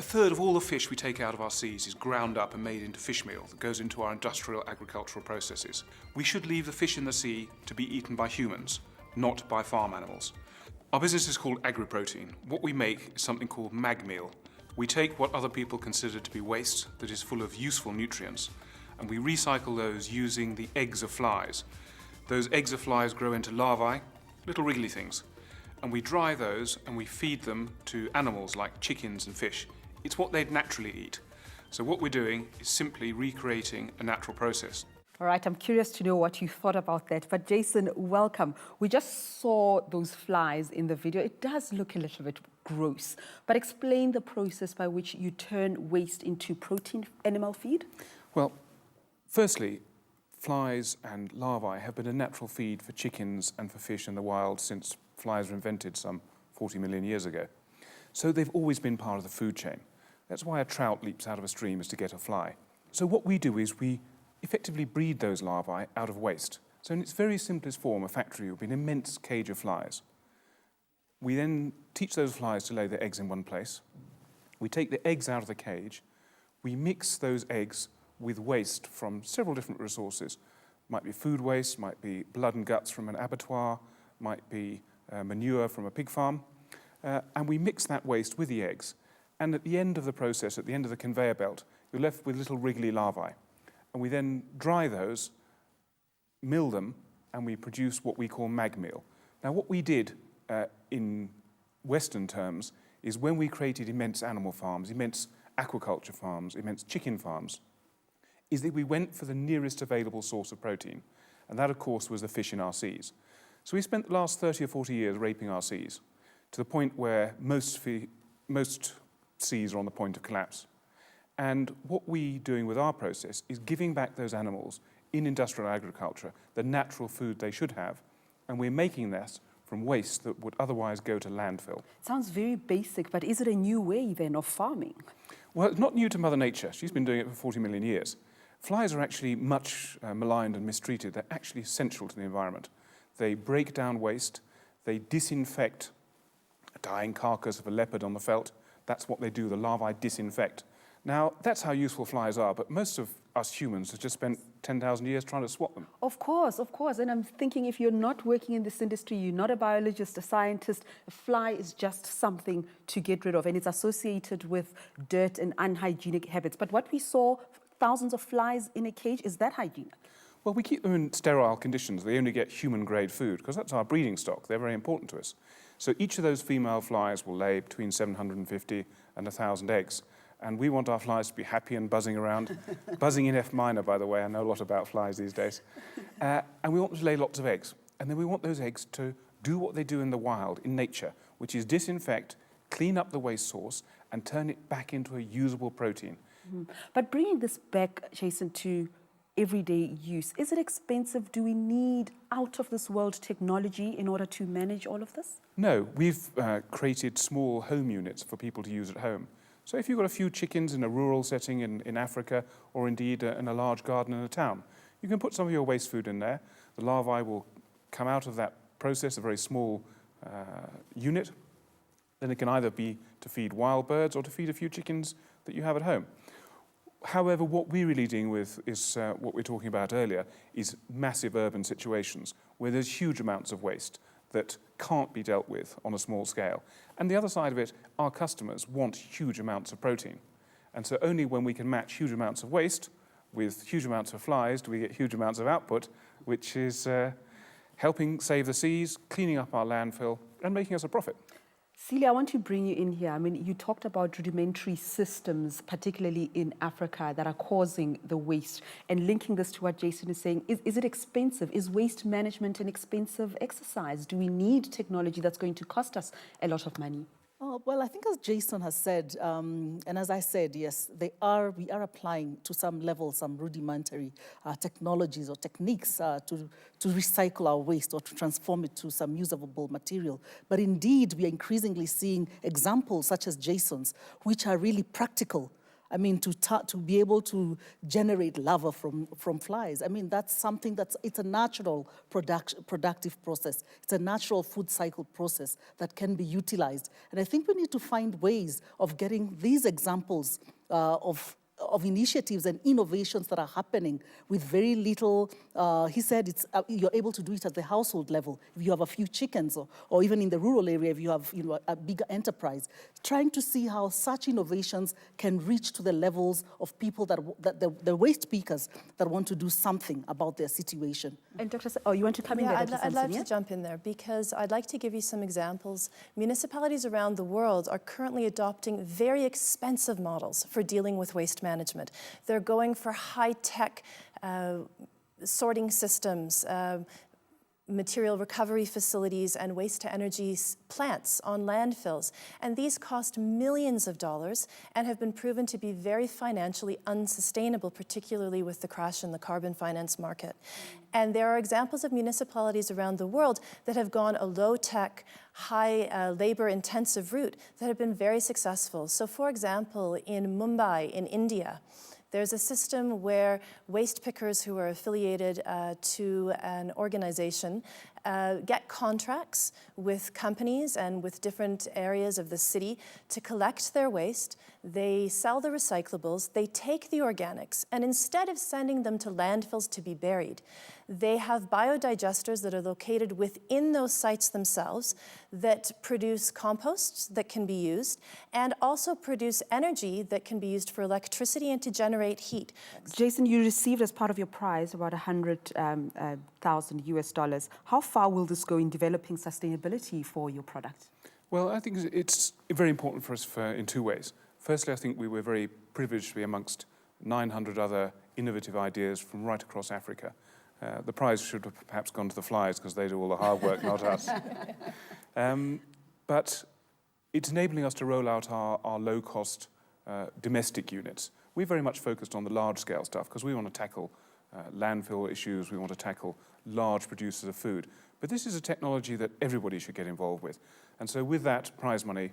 A third of all the fish we take out of our seas is ground up and made into fish meal that goes into our industrial agricultural processes. We should leave the fish in the sea to be eaten by humans, not by farm animals. Our business is called AgriProtein. What we make is something called mag meal. We take what other people consider to be waste that is full of useful nutrients, and we recycle those using the eggs of flies. Those eggs of flies grow into larvae, little wriggly things, and we dry those and we feed them to animals like chickens and fish. It's what they'd naturally eat. So what we're doing is simply recreating a natural process. All right, I'm curious to know what you thought about that. But Jason, welcome. We just saw those flies in the video. It does look a little bit gross, but explain the process by which you turn waste into protein animal feed. Well, firstly, flies and larvae have been a natural feed for chickens and for fish in the wild since flies were invented some 40 million years ago. So they've always been part of the food chain. That's why a trout leaps out of a stream is to get a fly. So what we do is we effectively breed those larvae out of waste. So in its very simplest form, a factory would be an immense cage of flies. We then teach those flies to lay their eggs in one place. We take the eggs out of the cage. We mix those eggs with waste from several different resources. Might be food waste, might be blood and guts from an abattoir, might be manure from a pig farm. And we mix that waste with the eggs. And at the end of the process, at the end of the conveyor belt, you're left with little wriggly larvae. And we then dry those, mill them, and we produce what we call mag meal. Now, what we did in Western terms is when we created immense animal farms, immense aquaculture farms, immense chicken farms, is that we went for the nearest available source of protein. And that, of course, was the fish in our seas. So we spent the last 30 or 40 years raping our seas to the point where most seas are on the point of collapse. And what we're doing with our process is giving back those animals in industrial agriculture the natural food they should have, and we're making this from waste that would otherwise go to landfill. Sounds very basic, but is it a new way then of farming? Well, it's not new to Mother Nature. She's been doing it for 40 million years. Flies are actually much maligned and mistreated. They're actually essential to the environment. They break down waste, they disinfect a dying carcass of a leopard on the veldt. That's what they do, the larvae disinfect. Now, that's how useful flies are, but most of us humans have just spent 10,000 years trying to swat them. Of course, and I'm thinking if you're not working in this industry, you're not a biologist, a scientist, a fly is just something to get rid of, and it's associated with dirt and unhygienic habits. But what we saw, thousands of flies in a cage, is that hygienic? Well, we keep them in sterile conditions. They only get human-grade food, because that's our breeding stock. They're very important to us. So each of those female flies will lay between 750 and 1,000 eggs. And we want our flies to be happy and buzzing around. Buzzing in F minor, by the way. I know a lot about flies these days. And we want them to lay lots of eggs. And then we want those eggs to do what they do in the wild, in nature, which is disinfect, clean up the waste source, and turn it back into a usable protein. Mm-hmm. But bringing this back, Jason, to everyday use, is it expensive? Do we need out-of-this-world technology in order to manage all of this? No, we've created small home units for people to use at home. So if you've got a few chickens in a rural setting in Africa, or indeed in a large garden in a town, you can put some of your waste food in there. The larvae will come out of that process, a very small unit. Then it can either be to feed wild birds or to feed a few chickens that you have at home. However, what we're really dealing with is what we were talking about earlier, is massive urban situations where there's huge amounts of waste that can't be dealt with on a small scale. And the other side of it, our customers want huge amounts of protein. And so only when we can match huge amounts of waste with huge amounts of flies do we get huge amounts of output, which is helping save the seas, cleaning up our landfill, and making us a profit. Celia, I want to bring you in here. I mean, you talked about rudimentary systems, particularly in Africa, that are causing the waste. And linking this to what Jason is saying, is it expensive? Is waste management an expensive exercise? Do we need technology that's going to cost us a lot of money? Well, I think as Jason has said, and as I said, yes, we are applying to some level some rudimentary technologies or techniques to recycle our waste or to transform it to some usable material. But indeed, we are increasingly seeing examples such as Jason's, which are really practical I mean, to be able to generate larvae from flies. I mean, that's something it's a natural productive process. It's a natural food cycle process that can be utilized. And I think we need to find ways of getting these examples of initiatives and innovations that are happening with very little. He said you're able to do it at the household level. If you have a few chickens, or even in the rural area, if you have a bigger enterprise, trying to see how such innovations can reach to the levels of people that the waste pickers that want to do something about their situation. And Dr. You want to come in there? I'd love to jump in there because I'd like to give you some examples. Municipalities around the world are currently adopting very expensive models for dealing with waste management. They're going for high-tech sorting systems, material recovery facilities, and waste-to-energy plants on landfills. And these cost millions of dollars and have been proven to be very financially unsustainable, particularly with the crash in the carbon finance market. And there are examples of municipalities around the world that have gone a low-tech, high labor-intensive route that have been very successful. So for example, in Mumbai, in India, there's a system where waste pickers who are affiliated to an organization get contracts with companies and with different areas of the city to collect their waste. They sell the recyclables, they take the organics, and instead of sending them to landfills to be buried, they have biodigesters that are located within those sites themselves that produce composts that can be used and also produce energy that can be used for electricity and to generate heat. Jason, you received as part of your prize about $100,000 US. How far will this go in developing sustainability for your product? Well, I think it's very important for us in two ways. Firstly, I think we were very privileged to be amongst 900 other innovative ideas from right across Africa. The prize should have perhaps gone to the flies because they do all the hard work, not us. But it's enabling us to roll out our low-cost domestic units. We're very much focused on the large-scale stuff because we want to tackle landfill issues, we want to tackle large producers of food. But this is a technology that everybody should get involved with. And so with that prize money,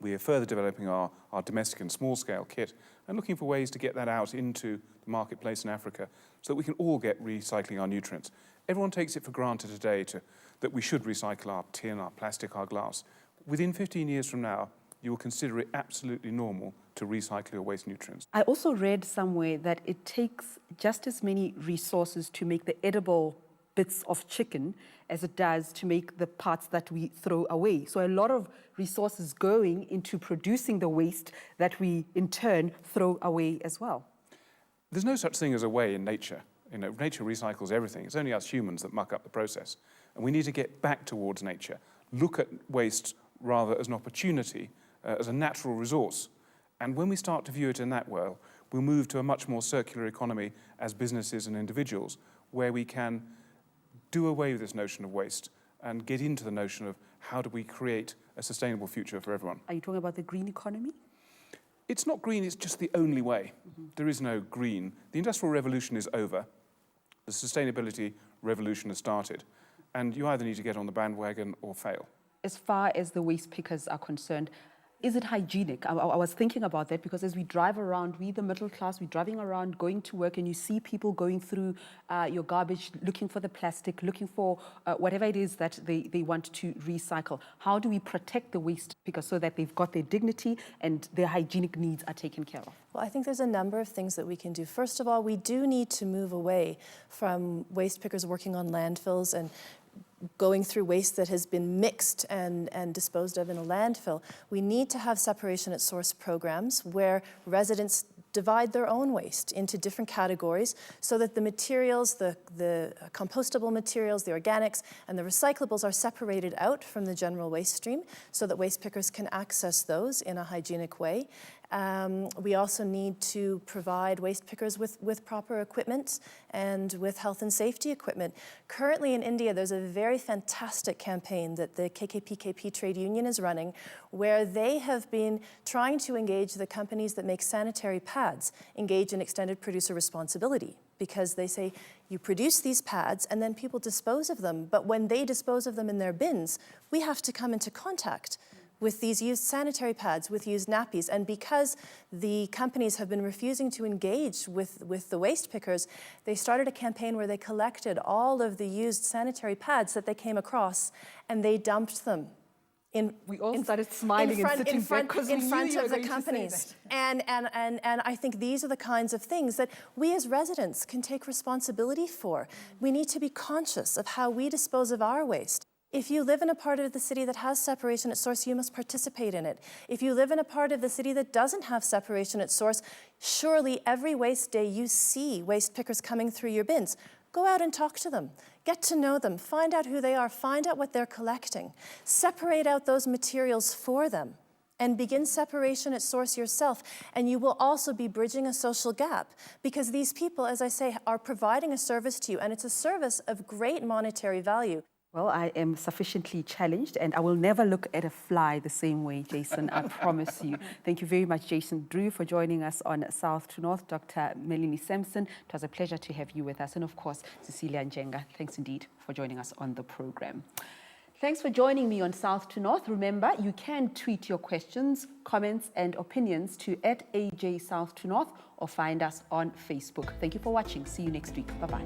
we are further developing our domestic and small-scale kit and looking for ways to get that out into the marketplace in Africa so that we can all get recycling our nutrients. Everyone takes it for granted today that we should recycle our tin, our plastic, our glass. Within 15 years from now, you will consider it absolutely normal to recycle your waste nutrients. I also read somewhere that it takes just as many resources to make the edible bits of chicken as it does to make the parts that we throw away. So a lot of resources going into producing the waste that we in turn throw away as well. There's no such thing as a way in nature. Nature recycles everything. It's only us humans that muck up the process. And we need to get back towards nature. Look at waste rather as an opportunity, as a natural resource. And when we start to view it in that way, we'll move to a much more circular economy as businesses and individuals, where we can do away with this notion of waste and get into the notion of how do we create a sustainable future for everyone. Are you talking about the green economy? It's not green, it's just the only way. There is no green. The Industrial Revolution is over. The sustainability revolution has started. And you either need to get on the bandwagon or fail. As far as the waste pickers are concerned, is it hygienic? I was thinking about that because as we drive around, we the middle class, we're driving around, going to work, and you see people going through your garbage, looking for the plastic, looking for whatever it is that they want to recycle. How do we protect the waste pickers so that they've got their dignity and their hygienic needs are taken care of? Well, I think there's a number of things that we can do. First of all, we do need to move away from waste pickers working on landfills and going through waste that has been mixed and disposed of in a landfill. We need to have separation at source programs where residents divide their own waste into different categories so that the materials, the compostable materials, the organics, and the recyclables are separated out from the general waste stream so that waste pickers can access those in a hygienic way. We also need to provide waste pickers with proper equipment and with health and safety equipment. Currently in India, there's a very fantastic campaign that the KKPKP trade union is running where they have been trying to engage the companies that make sanitary pads, engage in extended producer responsibility. Because they say, you produce these pads and then people dispose of them, but when they dispose of them in their bins, we have to come into contact with these used sanitary pads, with used nappies. And because the companies have been refusing to engage with the waste pickers, they started a campaign where they collected all of the used sanitary pads that they came across and they dumped them we all started smiling and sitting back because we knew you were of the going to say companies. that. And I think these are the kinds of things that we as residents can take responsibility for. We need to be conscious of how we dispose of our waste. If you live in a part of the city that has separation at source, you must participate in it. If you live in a part of the city that doesn't have separation at source, surely every waste day you see waste pickers coming through your bins. Go out and talk to them. Get to know them. Find out who they are. Find out what they're collecting. Separate out those materials for them and begin separation at source yourself. And you will also be bridging a social gap because these people, as I say, are providing a service to you, and it's a service of great monetary value. Well, I am sufficiently challenged, and I will never look at a fly the same way, Jason, I promise you. Thank you very much, Jason Drew, for joining us on South to North. Dr. Melanie Sampson, it was a pleasure to have you with us. And of course, Cecilia.K.Njenga, thanks indeed for joining us on the program. Thanks for joining me on South to North. Remember, you can tweet your questions, comments, and opinions to @AJ South to North or find us on Facebook. Thank you for watching. See you next week. Bye-bye.